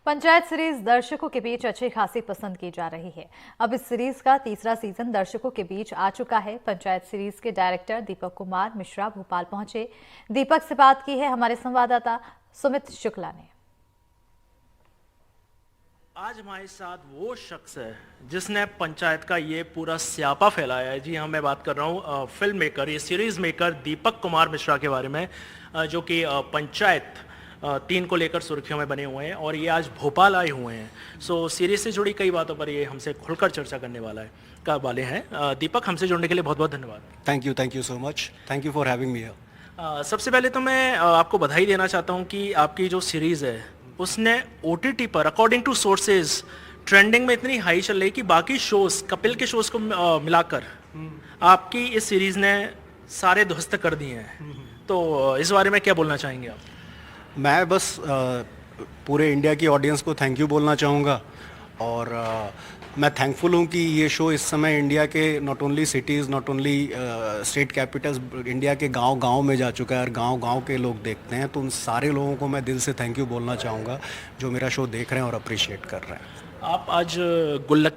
Panchayat series दर्शकों के बीच अच्छी खासी पसंद की जा रही है। अब इस सीरीज का तीसरा सीजन दर्शकों के बीच आ चुका है। पंचायत सीरीज के डायरेक्टर दीपक कुमार मिश्रा भोपाल पहुंचे। दीपक से बात की है हमारे संवाददाता सुमित शुक्ला ने। आज हमारे साथ वो शख्स है जिसने पंचायत का ये पूरा स्यापा फैलाया है। जी हाँ, मैं बात कर रहा हूँ फिल्म मेकर, ये सीरीज मेकर दीपक कुमार मिश्रा के बारे में, जो कि पंचायत 3 को लेकर सुर्खियों में बने हुए हैं और ये आज भोपाल आए हुए हैं। सो सीरीज से जुड़ी कई बातों पर ये हमसे खुलकर चर्चा करने वाले हैं। दीपक, हमसे जुड़ने के लिए बहुत बहुत धन्यवाद। Thank you so much. Thank you for having me here. सबसे पहले तो मैं आपको बधाई देना चाहता हूँ कि आपकी जो सीरीज़ है उसने OTT पर अकॉर्डिंग टू सोर्सेज ट्रेंडिंग में इतनी हाई चल रही कि बाकी शोज, कपिल के शोज को मिलाकर आपकी इस सीरीज ने सारे ध्वस्त कर दिए हैं। तो इस बारे में क्या बोलना चाहेंगे आप? मैं बस पूरे इंडिया की ऑडियंस को थैंक यू बोलना चाहूँगा और मैं थैंकफुल हूँ कि ये शो इस समय इंडिया के not only cities, not only state Capitals, India के गांव-गांव में जा चुका है और गांव-गांव के लोग देखते हैं। तो उन सारे लोगों को मैं दिल से थैंक यू बोलना चाहूँगा जो मेरा शो देख रहे हैं और अप्रिशिएट कर रहे हैं। आप आज गुल्लक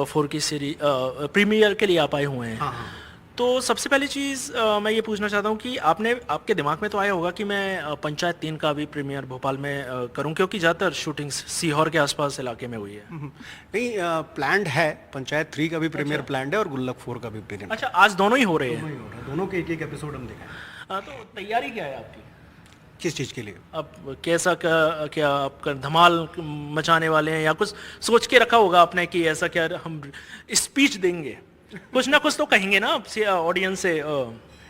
4 की सीरीज प्रीमियर के लिए आप आए हुए हैं। हाँ। तो सबसे पहली चीज़ मैं ये पूछना चाहता हूँ कि आपके दिमाग में तो आया होगा कि मैं पंचायत 3 का भी प्रीमियर भोपाल में करूँ, क्योंकि ज़्यादातर शूटिंग सीहोर के आसपास इलाके में हुई है। नहीं, प्लान्ड है, पंचायत 3 का भी प्रीमियर प्लान्ड है और गुल्लक 4 का भी प्रीमियर। अच्छा, आज दोनों ही हो रहे हैं? दोनों के एक एपिसोड हम देखें। तो तैयारी क्या है आपकी? किस चीज़ के लिए? अब क्या आपका धमाल मचाने वाले हैं या कुछ सोच के रखा होगा आपने कि ऐसा क्या हम स्पीच देंगे, कुछ ना कुछ तो कहेंगे ना ऑडियंस से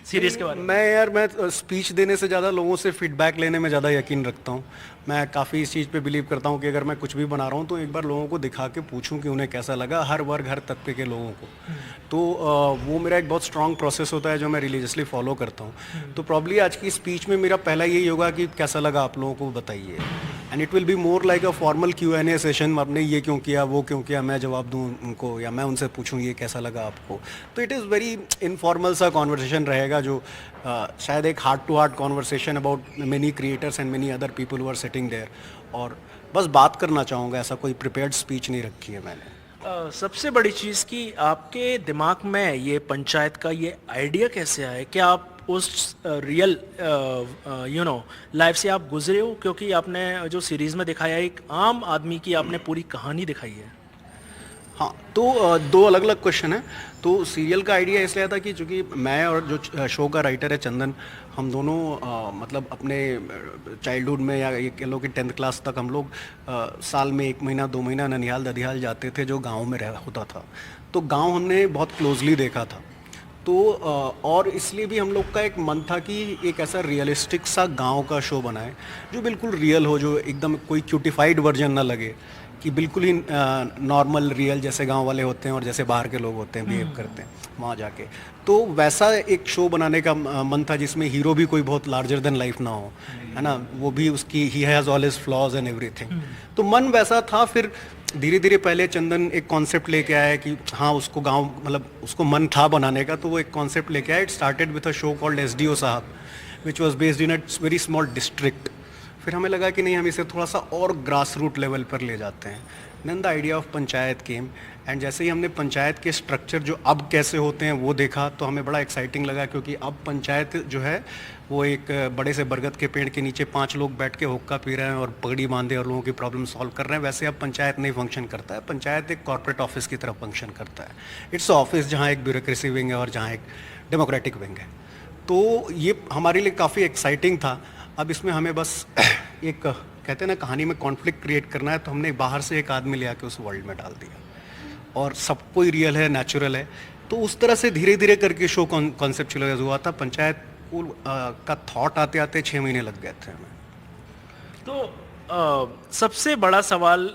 सीरीज के बारे में? मैं स्पीच देने से ज़्यादा लोगों से फीडबैक लेने में ज़्यादा यकीन रखता हूँ। मैं काफ़ी इस चीज़ पे बिलीव करता हूँ कि अगर मैं कुछ भी बना रहा हूँ तो एक बार लोगों को दिखा के पूछूं कि उन्हें कैसा लगा, हर वर्ग हर तबके के लोगों को। तो वो मेरा एक बहुत स्ट्रॉन्ग प्रोसेस होता है जो मैं रिलीजियसली फॉलो करता हूँ। तो प्रॉब्ली आज की स्पीच में मेरा पहला यही होगा कि कैसा लगा आप लोगों को बताइए, and it will be more like a formal Q&A session. आपने ये क्यों किया, वो क्यों किया, मैं जवाब दूँ उनको या मैं उनसे पूछूँ ये कैसा लगा आपको। तो इट इज़ वेरी इनफॉर्मल सा कॉन्वर्सेशन रहेगा जो शायद एक heart to heart conversation about many creators and many other people who are sitting there, और बस बात करना चाहूँगा। ऐसा कोई प्रिपेयर्ड स्पीच नहीं रखी है मैंने। सबसे बड़ी चीज़ कि आपके दिमाग में ये पंचायत का ये आइडिया कैसे आया? क्या आप उस रियल लाइफ से आप गुजरे हो? क्योंकि आपने जो सीरीज़ में दिखाया है एक आम आदमी की आपने पूरी कहानी दिखाई है। हाँ, तो दो अलग अलग क्वेश्चन है। तो सीरियल का आइडिया इसलिए था कि चूँकि मैं और जो शो का राइटर है चंदन, हम दोनों मतलब अपने चाइल्डहुड में या ये कह लो कि 10th क्लास तक हम लोग साल में 1 महीना 2 महीना ननिहाल ददिहाल जाते थे जो गांव में होता था। तो गांव हमने बहुत क्लोजली देखा था। तो और इसलिए भी हम लोग का एक मन था कि एक ऐसा रियलिस्टिक सा गांव का शो बनाए जो बिल्कुल रियल हो, जो एकदम कोई क्यूटिफाइड वर्जन ना लगे, कि बिल्कुल ही नॉर्मल रियल जैसे गांव वाले होते हैं और जैसे बाहर के लोग होते हैं बिहेव करते हैं वहाँ जाके। तो वैसा एक शो बनाने का मन था जिसमें हीरो भी कोई बहुत लार्जर देन लाइफ ना हो, है ना, वो भी उसकी he has all his flaws and everything. तो मन वैसा था। फिर धीरे धीरे पहले चंदन एक कॉन्सेप्ट लेके आया कि हाँ उसको गांव, मतलब उसको मन था बनाने का, तो वो एक कॉन्सेप्ट लेके आया। It started with a show called SDO साहब which was based in a very small district. फिर हमें लगा कि नहीं, हम इसे थोड़ा सा और ग्रास रूट लेवल पर ले जाते हैं। Then the idea of Panchayat came, and जैसे ही हमने पंचायत के स्ट्रक्चर जो अब कैसे होते हैं वो देखा तो हमें बड़ा एक्साइटिंग लगा, क्योंकि अब पंचायत जो है वो एक बड़े से बरगद के पेड़ के नीचे 5 लोग बैठ के हुक्का पी रहे हैं और पगड़ी बांधे और लोगों की प्रॉब्लम सॉल्व कर रहे हैं। वैसे अब पंचायत नहीं फंक्शन करता है। पंचायत एक कॉर्पोरेट ऑफिस की तरह फंक्शन करता है। इट्स ऑफिस जहाँ एक ब्यूरोक्रेसी विंग है और जहाँ एक डेमोक्रेटिक विंग है। तो ये हमारे लिए काफ़ी एक्साइटिंग था। अब इसमें हमें बस एक कहते हैं ना, कहानी में कॉन्फ्लिक्ट क्रिएट करना है, तो हमने बाहर से एक आदमी ले आके उस वर्ल्ड में डाल दिया और सब कोई रियल है, नेचुरल है। तो उस तरह से धीरे धीरे करके शो कॉन्सेप्चुअलाइज हुआ था। पंचायत का थॉट आते आते 6 महीने लग गए थे हमें। तो सबसे बड़ा सवाल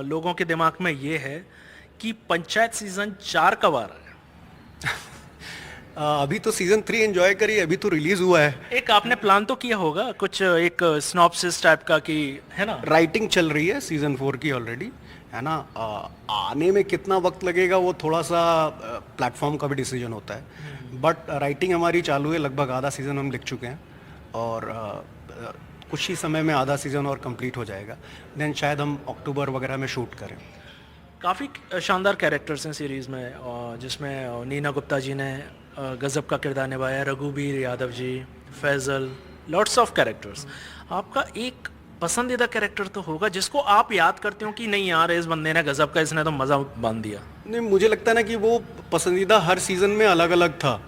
लोगों के दिमाग में ये है कि पंचायत सीजन 4 कब आ रहा है? अभी तो सीजन 3 एंजॉय करिए, अभी तो रिलीज हुआ है। एक आपने प्लान तो किया होगा कुछ, एक सिनॉप्सिस टाइप का, कि है ना? राइटिंग चल रही है सीजन 4 की ऑलरेडी, है ना। आने में कितना वक्त लगेगा वो थोड़ा सा प्लेटफॉर्म का भी डिसीजन होता है, बट राइटिंग हमारी चालू है। लगभग आधा सीजन हम लिख चुके हैं और कुछ ही समय में आधा सीज़न और कंप्लीट हो जाएगा, देन शायद हम अक्टूबर वगैरह में शूट करें। काफ़ी शानदार कैरेक्टर्स हैं सीरीज़ में, जिसमें नीना गुप्ता जी ने गज़ब का किरदार निभाया, Raghubir Yadav ji, Faizal, lots of characters. आपका एक पसंदीदा कैरेक्टर तो होगा जिसको आप याद करते हो कि नहीं यार इस बंदे ने गज़ब का, इसने तो मज़ा बांध दिया। नहीं, मुझे लगता है ना कि वो पसंदीदा हर सीज़न में अलग अलग था।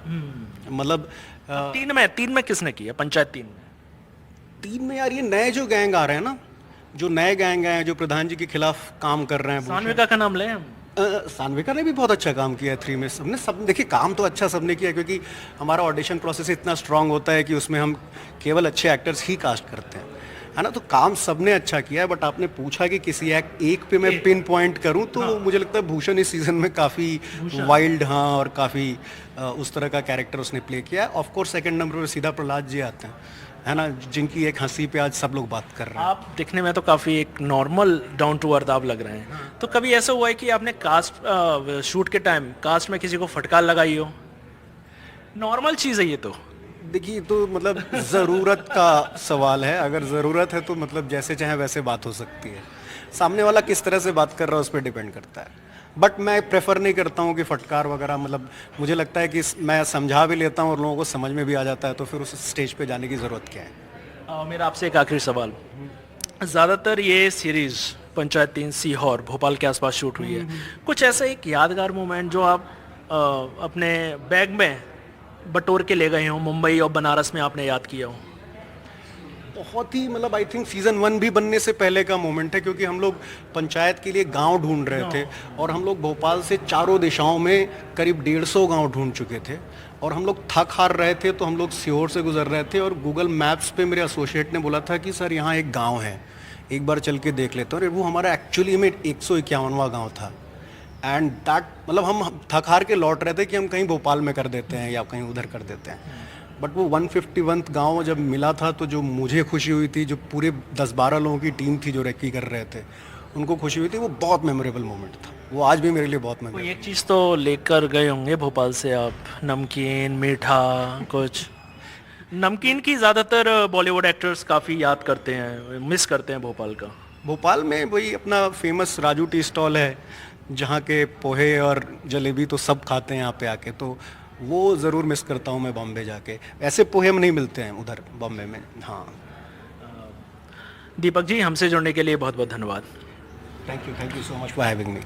मतलब तीन में किसने किया, पंचायत 3 में? 3 में यार ये नए जो गैंग आ रहे हैं ना, जो नए गैंग हैं जो प्रधान जी के खिलाफ काम कर रहे हैं, सानविका का नाम लें हम? सानविका ने भी बहुत अच्छा काम किया है 3 में। सब देखिए काम तो अच्छा सबने किया, क्योंकि हमारा ऑडिशन प्रोसेस इतना स्ट्रांग होता है कि उसमें हम केवल अच्छे एक्टर्स ही कास्ट करते हैं, है ना। तो काम सबने अच्छा किया है, बट आपने पूछा कि किसी एक पे मैं पिन पॉइंट करूं तो मुझे लगता है भूषण इस सीज़न में काफ़ी वाइल्ड, हाँ, और काफ़ी उस तरह का कैरेक्टर उसने प्ले किया है। ऑफ कोर्स सेकंड नंबर पर सीधा प्रहलाद जी आते हैं, है ना, जिनकी एक हंसी पे आज सब लोग बात कर रहे हैं। आप दिखने में तो काफ़ी एक नॉर्मल डाउन टू अर्थ आप लग रहे हैं। तो कभी ऐसा हुआ है कि आपने कास्ट शूट के टाइम कास्ट में किसी को फटकार लगाई हो? नॉर्मल चीज़ है ये तो। देखिए, तो मतलब ज़रूरत का सवाल है। अगर ज़रूरत है तो मतलब जैसे चाहे वैसे बात हो सकती है। सामने वाला किस तरह से बात कर रहा है उस पर डिपेंड करता है। बट मैं प्रेफर नहीं करता हूँ कि फटकार वगैरह, मतलब मुझे लगता है कि मैं समझा भी लेता हूँ और लोगों को समझ में भी आ जाता है, तो फिर उस स्टेज पे जाने की ज़रूरत क्या है। मेरा आपसे एक आखिरी सवाल, ज़्यादातर ये सीरीज़ पंचायत 3 सीहोर भोपाल के आसपास शूट हुई है, कुछ ऐसा एक यादगार मोमेंट जो आप अपने बैग में बटोर के ले गए हो, मुंबई और बनारस में आपने याद किया हो? बहुत ही मतलब आई थिंक सीज़न 1 भी बनने से पहले का मोमेंट है, क्योंकि हम लोग पंचायत के लिए गांव ढूंढ रहे थे और हम लोग भोपाल से चारों दिशाओं में करीब 150 गांव ढूंढ चुके थे और हम लोग थक हार रहे थे, तो हम लोग सीहोर से गुजर रहे थे और गूगल मैप्स पे मेरे एसोसिएट ने बोला था कि सर यहाँ एक गाँव है, एक बार चल के देख लेते हैं। और वो हमारा एक्चुअली में 151वां गाँव था। एंड दैट मतलब हम थक हार के लौट रहे थे कि हम कहीं भोपाल में कर देते हैं या कहीं उधर कर देते हैं, बट वो 151 गांव जब मिला था तो जो मुझे खुशी हुई थी, जो पूरे 10-12 लोगों की टीम थी जो रेकी कर रहे थे उनको खुशी हुई थी, वो बहुत मेमोरेबल मोमेंट था। वो आज भी मेरे लिए बहुत मेमोरेबल। एक चीज़ तो लेकर गए होंगे भोपाल से आप, नमकीन, मीठा कुछ? नमकीन की ज़्यादातर बॉलीवुड एक्टर्स काफ़ी याद करते हैं, मिस करते हैं भोपाल का। भोपाल में वही अपना फेमस राजू टी स्टॉल है, जहाँ के पोहे और जलेबी तो सब खाते हैं यहाँ पे आके, तो वो ज़रूर मिस करता हूँ मैं बॉम्बे जाके। ऐसे पोहे नहीं मिलते हैं उधर बॉम्बे में। हाँ, दीपक जी, हमसे जुड़ने के लिए बहुत बहुत धन्यवाद। Thank you so much for having me.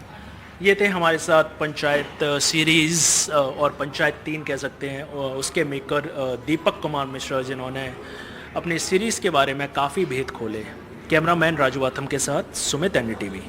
ये थे हमारे साथ पंचायत सीरीज़ और पंचायत 3 कह सकते हैं, उसके मेकर दीपक कुमार मिश्रा, जिन्होंने अपनी सीरीज़ के बारे में काफ़ी भेद खोले। कैमरामैन राजू वाथम के साथ सुमित, NDTV।